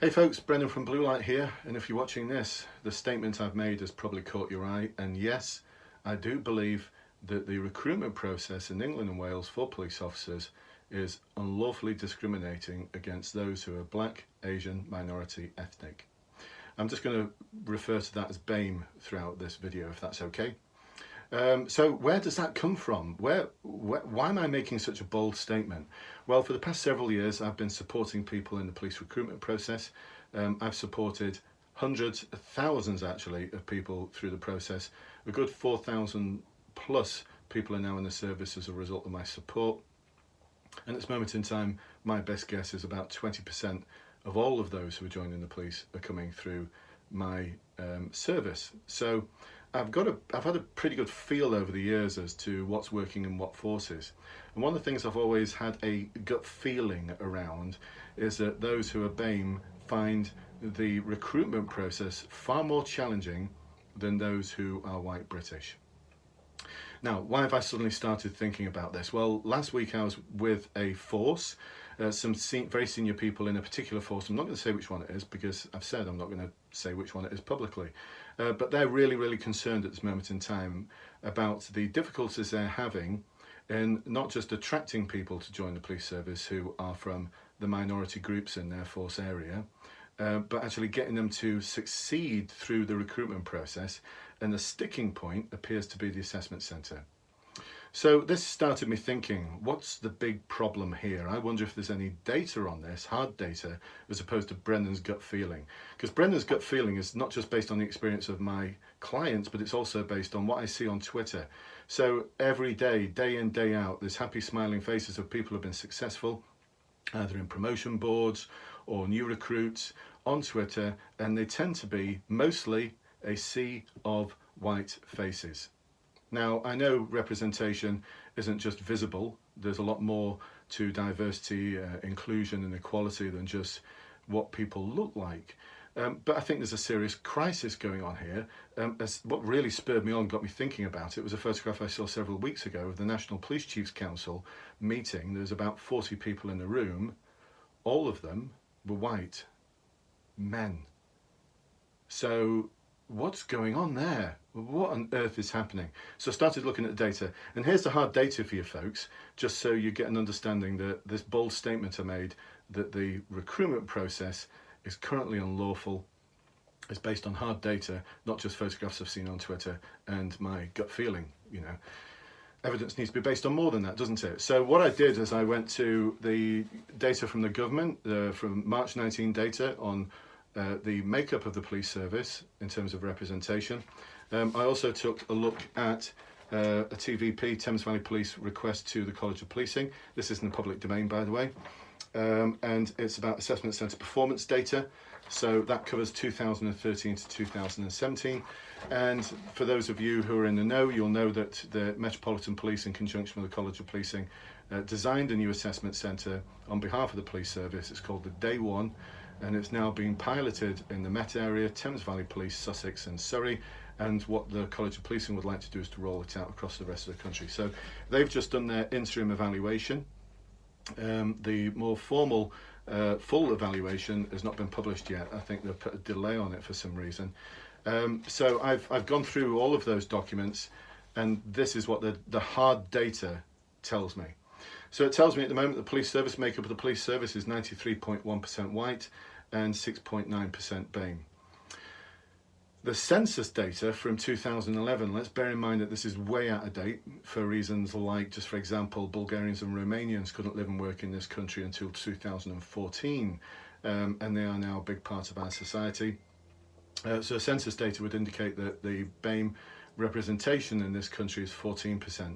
Hey folks, Brendan from Blue Light here, and if you're watching this, the statement I've made has probably caught your eye, and yes, I do believe that the recruitment process in England and Wales for police officers is unlawfully discriminating against those who are black, Asian, minority, ethnic. I'm just going to refer to that as BAME throughout this video, if that's okay. So where does that come from? Why am I making such a bold statement? Well, for the past several years, I've been supporting people in the police recruitment process. I've supported hundreds, thousands actually, of people through the process. A good 4,000 plus people are now in the service as a result of my support. And at this moment in time, my best guess is about 20% of all of those who are joining the police are coming through my service. So I've had a pretty good feel over the years as to what's working and what forces. And one of the things I've always had a gut feeling around is that those who are BAME find the recruitment process far more challenging than those who are white British. Now, why have I suddenly started thinking about this? Well, last week I was with a force, some very senior people in a particular force. I'm not going to say which one it is because I've said I'm not going to say which one it is publicly. But they're really concerned at this moment in time about the difficulties they're having in not just attracting people to join the police service who are from the minority groups in their force area, but actually getting them to succeed through the recruitment process. And the sticking point appears to be the assessment centre. So this started me thinking, what's the big problem here? I wonder if there's any data on this, hard data, as opposed to Brendan's gut feeling. Because Brendan's gut feeling is not just based on the experience of my clients, but it's also based on what I see on Twitter. So every day, day in, day out, there's happy smiling faces of people who have been successful, either in promotion boards or new recruits on Twitter, and they tend to be mostly a sea of white faces. Now, I know representation isn't just visible. There's a lot more to diversity, inclusion and equality than just what people look like. But I think there's a serious crisis going on here. What really spurred me on, got me thinking about it, was a photograph I saw several weeks ago of the National Police Chiefs Council meeting. There's about 40 people in the room. All of them were white men. So what's going on there? What on earth is happening? So I started looking at the data, and here's the hard data for you folks, just so you get an understanding that this bold statement I made, that the recruitment process is currently unlawful, is based on hard data, not just photographs I've seen on Twitter and my gut feeling. You know, evidence needs to be based on more than that, doesn't it? So what I did is I went to the data from the government, from March 19 data on the makeup of the police service in terms of representation. I also took a look at a TVP, Thames Valley Police, request to the College of Policing. This is in the public domain, by the way. And it's about assessment centre performance data. So that covers 2013 to 2017. And for those of you who are in the know, you'll know that the Metropolitan Police, in conjunction with the College of Policing, designed a new assessment centre on behalf of the police service. It's called the Day One, and it's now being piloted in the Met area, Thames Valley Police, Sussex and Surrey. And what the College of Policing would like to do is to roll it out across the rest of the country. So they've just done their interim evaluation. The more formal full evaluation has not been published yet. I think they've put a delay on it for some reason. So I've gone through all of those documents, and this is what the hard data tells me. So it tells me at the moment the police service makeup of the police service is 93.1% white and 6.9% BAME. The census data from 2011, let's bear in mind that this is way out of date for reasons like, just for example, Bulgarians and Romanians couldn't live and work in this country until 2014, and they are now a big part of our society. So census data would indicate that the BAME representation in this country is 14%.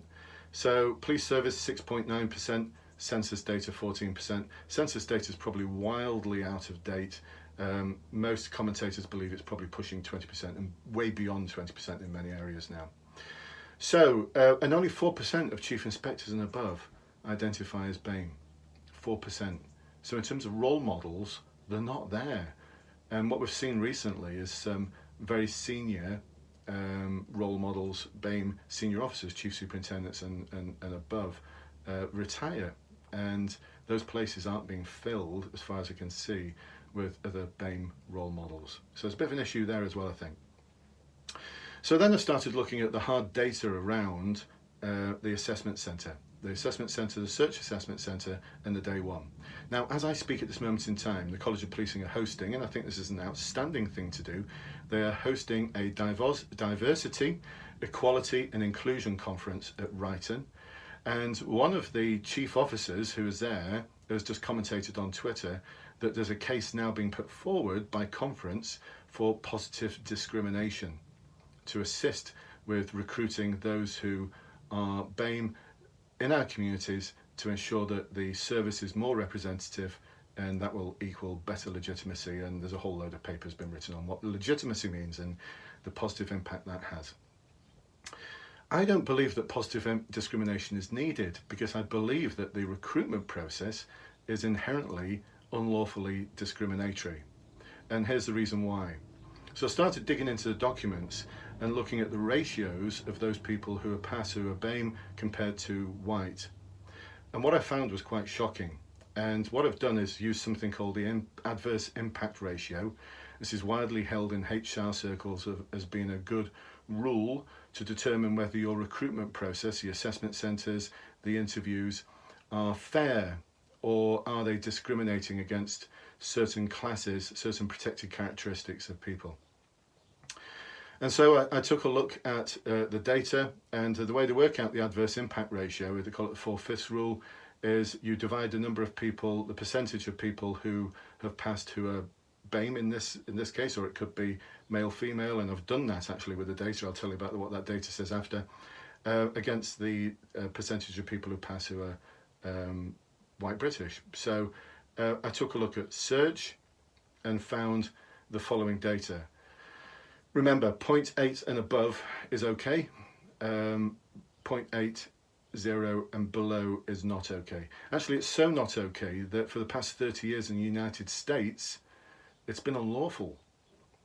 So police service 6.9%, census data 14%. Census data is probably wildly out of date. Most commentators believe it's probably pushing 20% and way beyond 20% in many areas now. So, and only 4% of chief inspectors and above identify as BAME. 4%. So in terms of role models, they're not there. And what we've seen recently is some very senior role models, BAME senior officers, chief superintendents and above, retire. And those places aren't being filled, as far as I can see, with other BAME role models. So there's a bit of an issue there as well, I think. So then I started looking at the hard data around the assessment centre. The assessment centre, the search assessment centre, and the day one. Now, as I speak at this moment in time, the College of Policing are hosting, and I think this is an outstanding thing to do, they are hosting a diversity, equality and inclusion conference at Brighton. And one of the chief officers who was there has just commentated on Twitter that there's a case now being put forward by conference for positive discrimination to assist with recruiting those who are BAME in our communities to ensure that the service is more representative, and that will equal better legitimacy. And there's a whole load of papers been written on what legitimacy means and the positive impact that has. I don't believe that positive discrimination is needed, because I believe that the recruitment process is inherently unlawfully discriminatory. And here's the reason why. So I started digging into the documents and looking at the ratios of those people who are pass, who are BAME, compared to white. And what I found was quite shocking. And what I've done is use something called the adverse impact ratio. This is widely held in HR circles as being a good rule to determine whether your recruitment process, the assessment centres, the interviews, are fair, or are they discriminating against certain classes, certain protected characteristics of people. And so I took a look at the data, and the way they work out the adverse impact ratio, they call it the 4/5 rule, is you divide the number of people, the percentage of people who have passed who are BAME in this case, or it could be male, female, and I've done that actually with the data. I'll tell you about what that data says after, against the percentage of people who pass who are white British. So I took a look at search and found the following data. Remember, 0.8 and above is okay. 0.80 and below is not okay. Actually, it's so not okay that for the past 30 years in the United States, it's been unlawful.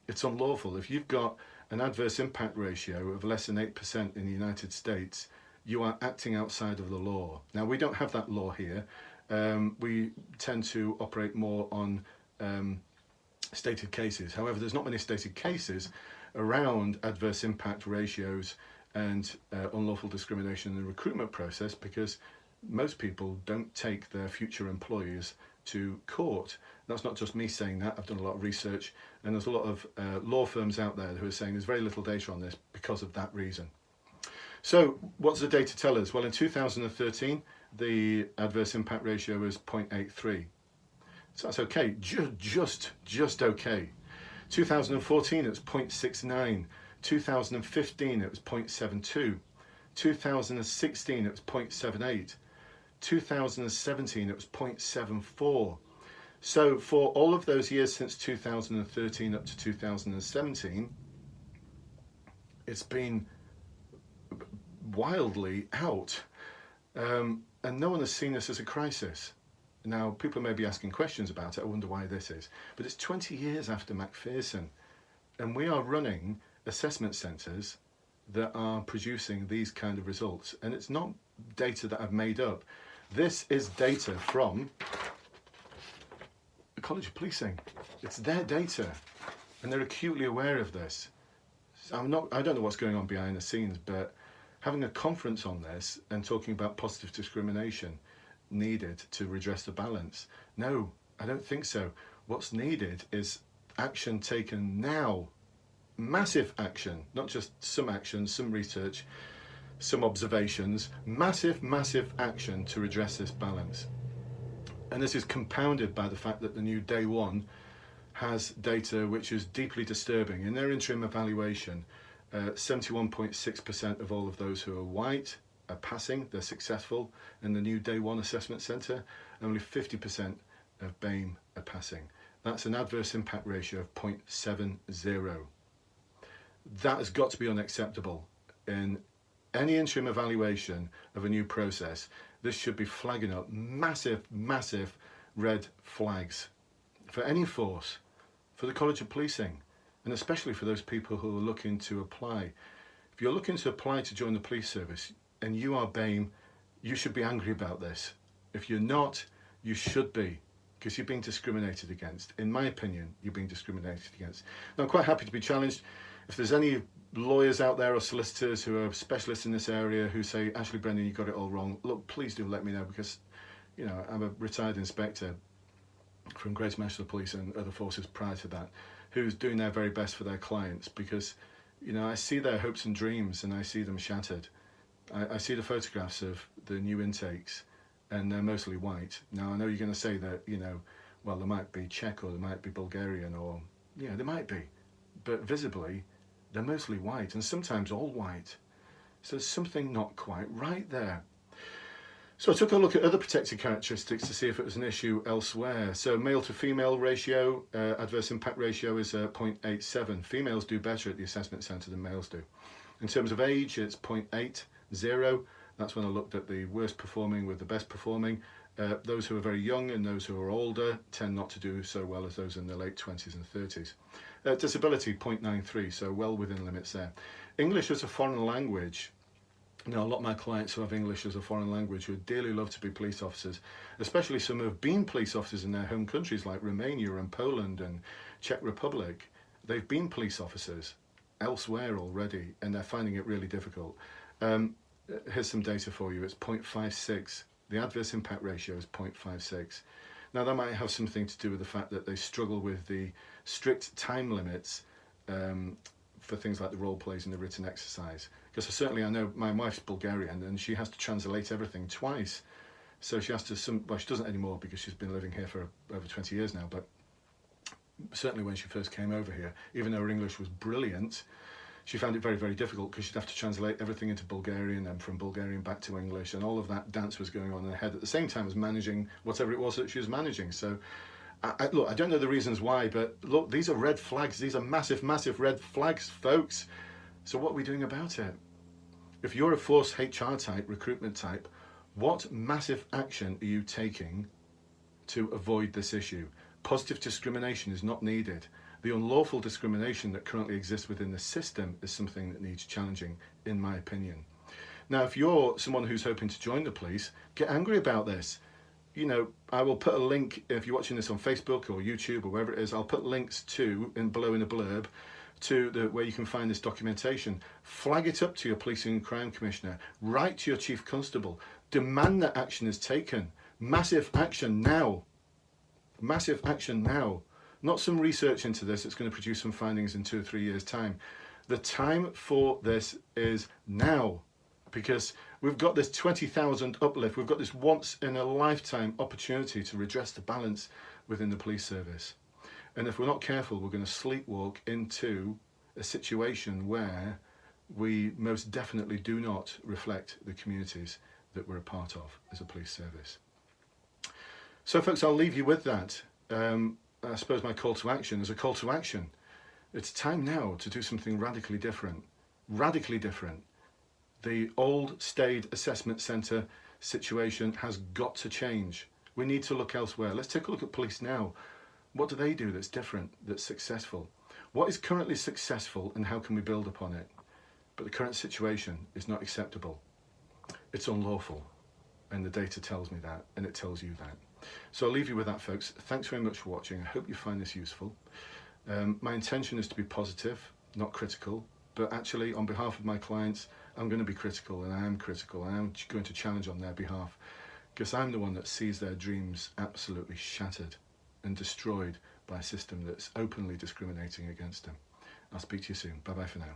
It's unlawful. If you've got an adverse impact ratio of less than 8% in the United States, you are acting outside of the law. Now, we don't have that law here. We tend to operate more on stated cases. However, there's not many stated cases around adverse impact ratios and unlawful discrimination in the recruitment process, because most people don't take their future employers to court. That's not just me saying that. I've done a lot of research, and there's a lot of law firms out there who are saying there's very little data on this because of that reason. So what does the data tell us? Well, in 2013, the adverse impact ratio was 0.83. So that's okay, just okay. 2014, it was 0.69. 2015, it was 0.72. 2016, it was 0.78. 2017, it was 0.74. So for all of those years since 2013 up to 2017, it's been wildly out. And no one has seen this as a crisis. Now, people may be asking questions about it. I wonder why this is. But it's 20 years after Macpherson, and we are running assessment centres that are producing these kind of results. And it's not data that I've made up. This is data from the College of Policing. It's their data, and they're acutely aware of this. So I don't know what's going on behind the scenes, but having a conference on this and talking about positive discrimination needed to redress the balance. No, I don't think so. What's needed is action taken now. Massive action, not just some action, some research, some observations. Massive action to redress this balance. And this is compounded by the fact that the new Day One has data which is deeply disturbing. In their interim evaluation, 71.6% of all of those who are white are passing, they're successful in the new Day One assessment centre. Only 50% of BAME are passing. That's an adverse impact ratio of 0.70. That has got to be unacceptable. In any interim evaluation of a new process, this should be flagging up massive red flags for any force, for the College of Policing, and especially for those people who are looking to apply. If you're looking to apply to join the police service and you are BAME, you should be angry about this. If you're not, You should be, because you're being discriminated against. In my opinion, you're being discriminated against. Now, I'm quite happy to be challenged. If there's any lawyers out there or solicitors who are specialists in this area who say, actually, Brendan, you got it all wrong, look, please do let me know, because, you know, I'm a retired inspector from Greater Manchester Police and other forces prior to that, who's doing their very best for their clients, because, you know, I see their hopes and dreams and I see them shattered. I see the photographs of the new intakes, and they're mostly white. Now, I know you're going to say that, you know, well, there might be Czech or there might be Bulgarian or, yeah, there might be. But visibly, they're mostly white and sometimes all white. So there's something not quite right there. So I took a look at other protected characteristics to see if it was an issue elsewhere. So male to female ratio, adverse impact ratio is 0.87. Females do better at the assessment centre than males do. In terms of age, it's 0.80. That's when I looked at the worst performing with the best performing. Those who are very young and those who are older tend not to do so well as those in their late 20s and 30s. Disability, 0.93, so well within limits there. English as a foreign language. Now, a lot of my clients who have English as a foreign language would dearly love to be police officers, especially some who have been police officers in their home countries like Romania and Poland and Czech Republic. They've been police officers elsewhere already and they're finding it really difficult. Here's some data for you. It's 0.56. The adverse impact ratio is 0.56. Now, that might have something to do with the fact that they struggle with the strict time limits for things like the role plays and the written exercise. Because I know my wife's Bulgarian and she has to translate everything twice. So she has to, well, she doesn't anymore because she's been living here for over 20 years now, but certainly when she first came over here, even though her English was brilliant, she found it very, very difficult because she'd have to translate everything into Bulgarian and from Bulgarian back to English, and all of that dance was going on in her head at the same time as managing whatever it was that she was managing. So, look, I don't know the reasons why, but look, these are red flags. These are massive, massive red flags, folks. So what are we doing about it? If you're a force HR type, recruitment type, what massive action are you taking to avoid this issue? Positive discrimination is not needed. The unlawful discrimination that currently exists within the system is something that needs challenging, in my opinion. Now, if you're someone who's hoping to join the police, get angry about this. You know, I will put a link, if you're watching this on Facebook or YouTube or wherever it is, I'll put links to, below in a blurb, to where you can find this documentation. Flag it up to your policing and crime commissioner. Write to your chief constable. Demand that action is taken. Massive action now. Massive action now. Not some research into this that's going to produce some findings in 2 or 3 years' time. The time for this is now, because we've got this 20,000 uplift. We've got this once in a lifetime opportunity to redress the balance within the police service. And if we're not careful, we're going to sleepwalk into a situation where we most definitely do not reflect the communities that we're a part of as a police service. So folks, I'll leave you with that. I suppose my call to action is a call to action. It's time now to do something radically different. Radically different. The old staid assessment centre situation has got to change. We need to look elsewhere. Let's take a look at police now. What do they do that's different, that's successful? What is currently successful and how can we build upon it? But the current situation is not acceptable. It's unlawful. And the data tells me that, and it tells you that. So I'll leave you with that, folks. Thanks very much for watching. I hope you find this useful. My intention is to be positive, not critical, but actually on behalf of my clients, I'm going to be critical, and I am critical, and I'm going to challenge on their behalf, because I'm the one that sees their dreams absolutely shattered and destroyed by a system that's openly discriminating against them. I'll speak to you soon. Bye-bye for now.